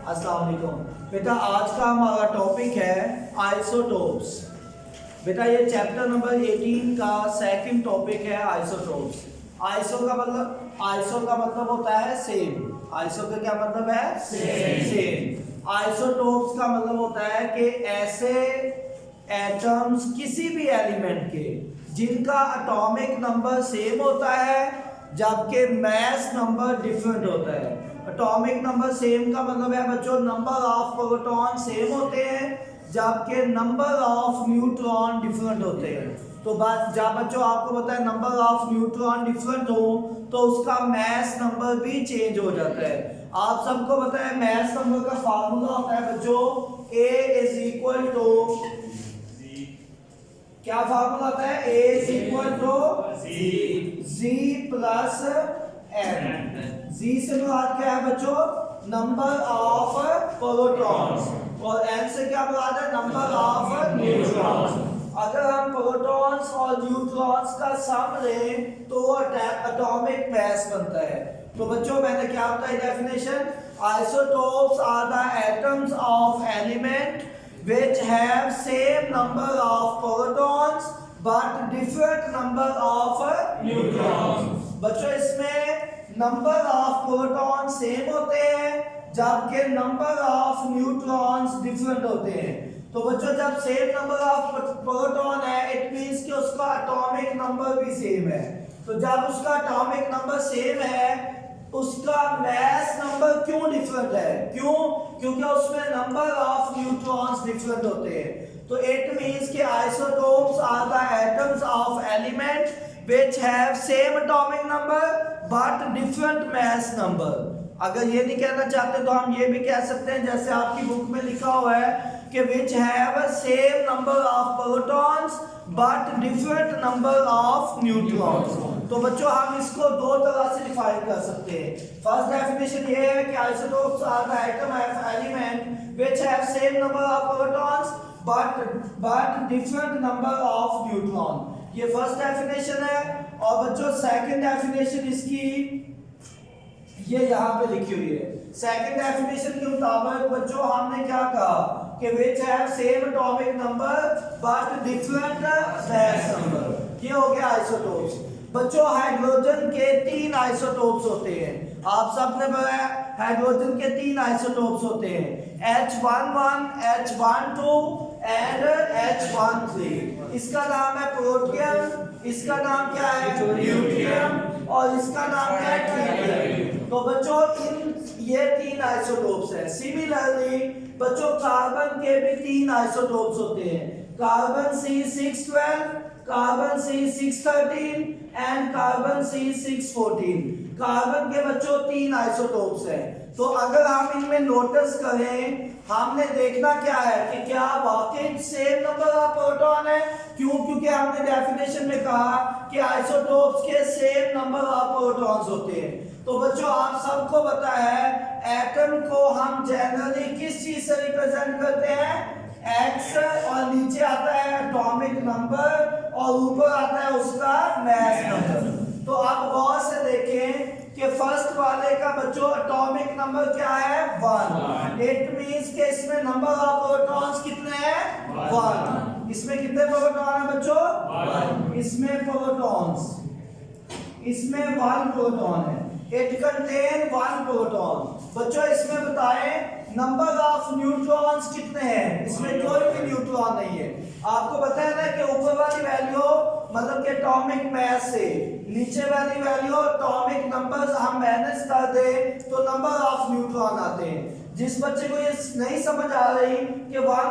अस्सलाम वालेकुम। बेटा आज का हमारा टॉपिक है आइसोटोप्स। बेटा ये चैप्टर नंबर 18 का सेकंड टॉपिक है आइसोटोप्स। आइसो का मतलब होता है सेम। आइसो का क्या मतलब है? सेम। आइसोटोप्स का मतलब होता है कि ऐसे एटम्स किसी भी एलिमेंट के जिनका एटॉमिक नंबर सेम होता है जबकि मास नंबर डिफरेंट होता है। एटॉमिक नंबर सेम का मतलब है बच्चों नंबर ऑफ प्रोटॉन सेम होते हैं जबकि नंबर ऑफ न्यूट्रॉन डिफरेंट होते हैं। तो जब बच्चों आपको पता है नंबर ऑफ न्यूट्रॉन डिफरेंट हो तो उसका मास नंबर भी चेंज हो जाता है। आप सबको पता है मास नंबर का फार्मूला होता है बच्चों A इज इक्वल टू क्या फार्मूला होता है? A is equal to Z plus N। Z से मुराद क्या है बच्चों? नंबर ऑफ प्रोटॉन्स और N से क्या मुराद है? Number of neutrons. अगर हम प्रोटॉन्स और न्यूट्रॉन्स का सम लें तो वो एटॉमिक मास बनता है। तो बच्चों मैंने क्या बताई definition? Isotopes are the atoms of element which have same number of protons but different number of neutrons। बच्चों इसमें नंबर ऑफ प्रोटॉन सेम होते हैं जबकि नंबर ऑफ न्यूट्रॉन्स डिफरेंट होते हैं। तो बच्चों जब सेम नंबर ऑफ प्रोटॉन है इट मींस कि उसका एटॉमिक नंबर भी सेम है। तो जब उसका एटॉमिक नंबर सेम है उसका मास नंबर क्यों डिफरेंट है? क्यों? क्योंकि उसमें नंबर ऑफ न्यूट्रॉन्स डिफरेंट होते हैं। तो इट मींस कि isotopes are the atoms of element which have same atomic number but different mass number. अगर ये नहीं कहना चाहते तो हम ये भी कह सकते हैं जैसे आपकी बुक में लिखा हुआ है कि which have same number of protons but different number of neutrons. तो बच्चों हम इसको दो तरह से डिफाइन कर सकते हैं। फर्स्ट डेफिनेशन ये है कि isotopes are the atom of element which have same number of protons but different number of neutron. ये फर्स्ट डेफिनेशन है। और बच्चों सेकंड डेफिनेशन इसकी ये यहाँ पे लिखी हुई है। सेकंड डेफिनेशन के मुताबिक बच्चों हमने क्या कहा कि which have same atomic number but different mass number। ये हो गया आइसोटोप्स। बच्चों हाइड्रोजन के 3 आइसोटोप्स होते हैं। आप सबने पढ़ा है हाइड्रोजन के 3 आइसोटोप्स होते हैं H11, H12 एंड H13। इसका नाम है प्रोटियम, इसका नाम क्या है? ड्यूटेरियम और इसका नाम क्या है? ट्रिटियम। तो बच्चों ये 3 आइसोटोप्स हैं। सिमिलरली बच्चों कार्बन के भी 3 आइसोटोप्स होते हैं carbon C612, carbon C613 and carbon C614। Carbon के बच्चों 3 आइसोटोप्स हैं। तो अगर हम इनमें नोटिस करें हमने देखना क्या है कि क्या वाकई सेम नंबर ऑफ प्रोटॉन है। क्यों? क्योंकि हमने डेफिनेशन में कहा कि आइसोटोप्स के सेम नंबर ऑफ प्रोटॉन्स होते हैं। तो बच्चों आप सबको पता है एटम को हम जनरली किस चीज से रिप्रेजेंट करते हैं? X और नीचे आता है एटॉमिक नंबर और ऊपर आता है उसका मास नंबर। तो आप गौर से देखें कि फर्स्ट वाले का बच्चों एटॉमिक नंबर क्या है? 1। इट मींस कि इसमें नंबर ऑफ प्रोटॉन्स कितने हैं? 1। इसमें कितने प्रोटॉन हैं बच्चों? 1। इसमें प्रोटॉन्स इसमें 1 प्रोटॉन है। It contain 1 proton. बच्चों इसमें बताएं नंबर ऑफ न्यूट्रॉन्स कितने हैं? इसमें कोई भी न्यूट्रॉन नहीं है। आपको पता है ना कि ऊपर वाली वैल्यू मतलब कि एटॉमिक मास से नीचे वाली वैल्यू एटॉमिक नंबर्स हम माइनस कर दें तो नंबर ऑफ न्यूट्रॉन आते हैं। जिस बच्चे को ये नहीं समझ आ रही कि 1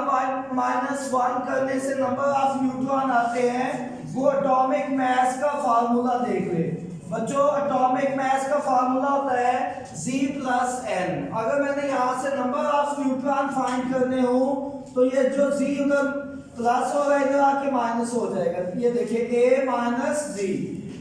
माइनस 1 करने से नंबर ऑफ न्यूट्रॉन आते हैं वो एटॉमिक मास का फार्मूला देख ले। बच्चों एटॉमिक मास का फार्मूला होता है Z प्लस N। अगर मैंने यहाँ से नंबर ऑफ न्यूट्रॉन फाइंड करने हो तो ये जो Z उधर प्लस होगा इधर आके माइनस हो जाएगा। ये देखिए A माइनस Z।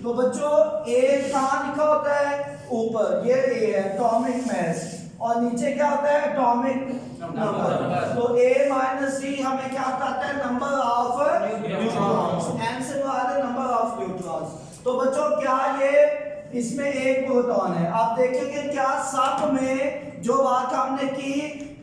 तो बच्चों A कहाँ लिखा होता है? ऊपर ये A है एटॉमिक मास और नीचे क्या होता है? Atomic number. तो A माइनस Z हमें क्या बताता है? Number of neutrons. N से मुराद है नंबर ऑफ न्यूट्रॉन्स। तो बच्चों क्या ये इसमें एक प्रोटॉन है। आप देखेंगे क्या सब में जो बात हमने की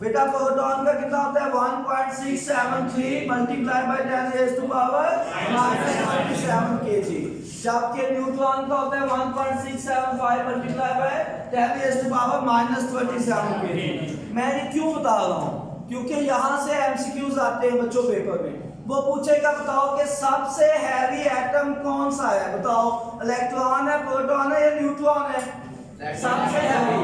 बेटा प्रोटॉन का कितना होता है 1.673 multiply by 10 raised to power -27 kg, जबकि न्यूट्रॉन का होता है 1.675 multiply by 10 raised to power -27 kg। मैं ये क्यों बता रहा हूँ, क्योंकि यहाँ से एमसीक्यूज आते हैं बच्चों पेपर में। वो पूछेगा बताओ कि सबसे हैवी एटम कौन सा है, बताओ इलेक्ट्रॉन है, प्रोटॉन है या न्यूट्रॉन है? सबसे हैवी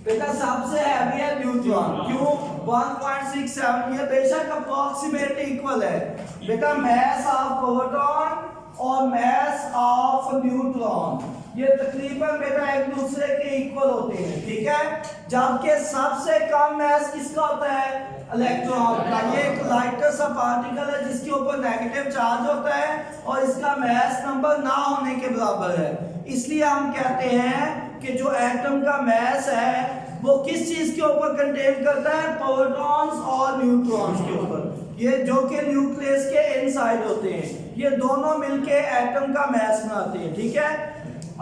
बेटा सबसे हैवी है न्यूट्रॉन। क्यों? 1.67, ये बेशक अप्रोक्सीमेटली इक्वल है बेटा मास ऑफ प्रोटॉन और मास ऑफ न्यूट्रॉन, ये तकरीबन बेटा एक दूसरे के इक्वल होते हैं, ठीक है। जबकि सबसे कम मास किसका होता है? इलेक्ट्रॉन का। ये एक लाइटर सा पार्टिकल है जिसके ऊपर नेगेटिव चार्ज होता है और इसका मास नंबर ना होने के बराबर है। इसलिए हम कहते हैं कि जो एटम का मास है वो किस चीज के ऊपर कंटेन करता है? प्रोटॉन्स और न्यूट्रॉन्स के ऊपर, ये जो कि न्यूक्लियस के इनसाइड होते हैं। ये दोनों मिलके एटम का मास बनाते हैं, ठीक है।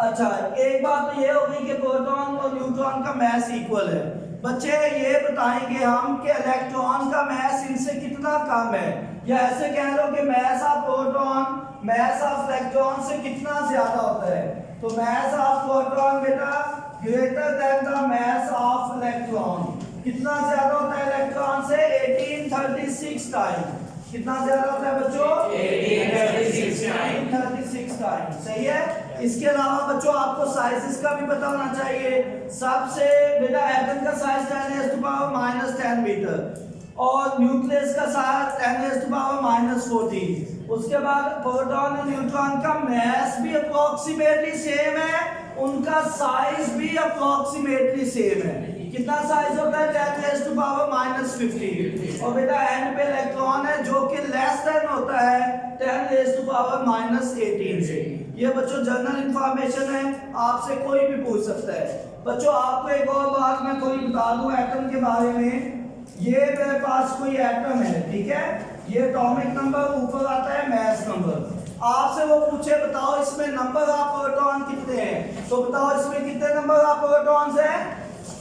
अच्छा, एक बात तो ये होगी कि प्रोटॉन और न्यूट्रॉन का मास इक्वल है। बच्चे ये बताएंगे हम कि इलेक्ट्रॉन का मास इनसे कितना कम है, या ऐसे कह लो कि mass of proton mass of electron से कितना ज्यादा होता है। तो मास ऑफ प्रोटॉन बेटा greater than the mass of electron, कितना ज्यादा होता है इलेक्ट्रॉन से? 1836 टाइम। कितना ज्यादा होता है बच्चों? 1836 टाइम, सही है। इसके अलावा बच्चों आपको साइजेस का भी पता होना चाहिए। सबसे बेटा एटम का साइज 10⁻⁻10 मीटर और न्यूक्लियस का साइज 10⁻⁻14। उसके बाद प्रोटॉन और न्यूट्रॉन का मास भी अप्रोक्सीमेटली सेम है, उनका साइज भी अप्रोक्सीमेटली सेम है। कितना साइज होता है? 10⁻⁻50। और बेटा एंड पे इलेक्ट्रॉन है जो कि लेस देन होता है 10⁻⁻18 से। ये बच्चों जनरल इंफॉर्मेशन है, आपसे कोई भी पूछ सकता है। बच्चों आपको एक और बात मैं थोड़ी बता दूं एटम के बारे में। ये मेरे पास कोई एटम है, ठीक है। ये एटॉमिक नंबर ऊपर आता है मास नंबर। आपसे वो पूछे बताओ इसमें नंबर ऑफ प्रोटॉन कितने हैं, तो बताओ इसमें कितने नंबर ऑफ प्रोटॉन्स हैं?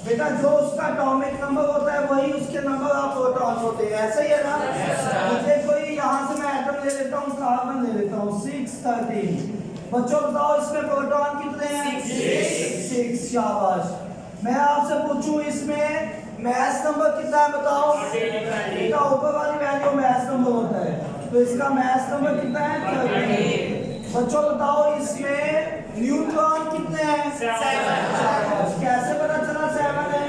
बेटा जो उसका एटॉमिक नंबर होता है वही उसके नंबर ऑफ प्रोटॉन्स होते हैं, ऐसे ही है ना। मुझे कोई यहाँ से मैं एटम ले लेता हूँ, कार्बन ले लेता हूँ 613। बच्चों बताओ इसमें प्रोटॉन कितने हैं? 6। शाबाश। मैं आपसे पूछूं इसमें मास नंबर कितना है बताओ? बेटा ऊपर वाली वैल्यू मास नंबर होता है, तो इसका मास नंबर कितना है? 13। बच्चों बताओ इसमें न्यूट्रॉन कितने हैं? 7। कैसे पता चला 7 है?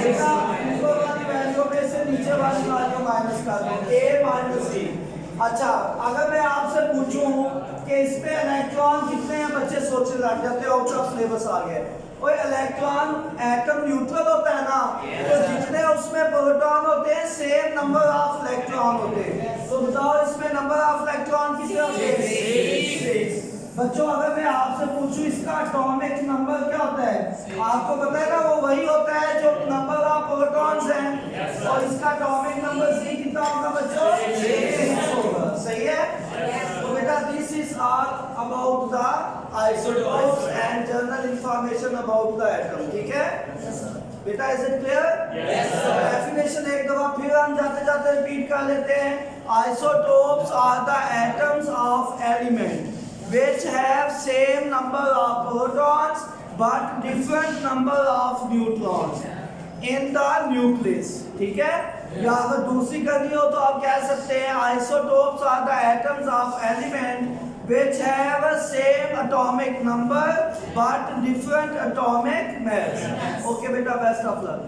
बेटा ऊपर वाली वैल्यू में से नीचे वाली वैल्यू माइनस कर दो, a - c। अच्छा, अगर मैं आपसे पूछूं कि इसमें इलेक्ट्रॉन कितने हैं, बच्चे सोचने लग जाते हैं, आउट ऑफ सिलेबस आ गए। और इलेक्ट्रॉन एटम न्यूट्रल होता है ना, तो जितने उसमें प्रोटॉन होते हैं सेम नंबर ऑफ इलेक्ट्रॉन होते हैं। तो बताओ इसमें नंबर ऑफ इलेक्ट्रॉन कितने होते हैं? 6। बच्चों अगर मैं आपसे पूछूं इसका एटॉमिक नंबर क्या होता है, आपको पता है ना, वो वही होता है जो नंबर ऑफ प्रोटॉन्स हैं। और इसका एटॉमिक नंबर C कितना होगा बच्चों? 6 होगा, सही है। तो बेटा this is all about the isotopes and general information about the atom, ठीक है बेटा। Is it clear? Yes sir. Definition एक दफा फिर हम जाते जाते रिपीट कर लेते हैं। Isotopes are the atoms of element which have same number of protons but different number of neutrons in the nucleus, ठीक है। या अगर दूसरी करनी हो तो आप कह सकते हैं isotopes are the atoms of element which have same atomic number but different atomic mass। Okay बेटा, best of luck।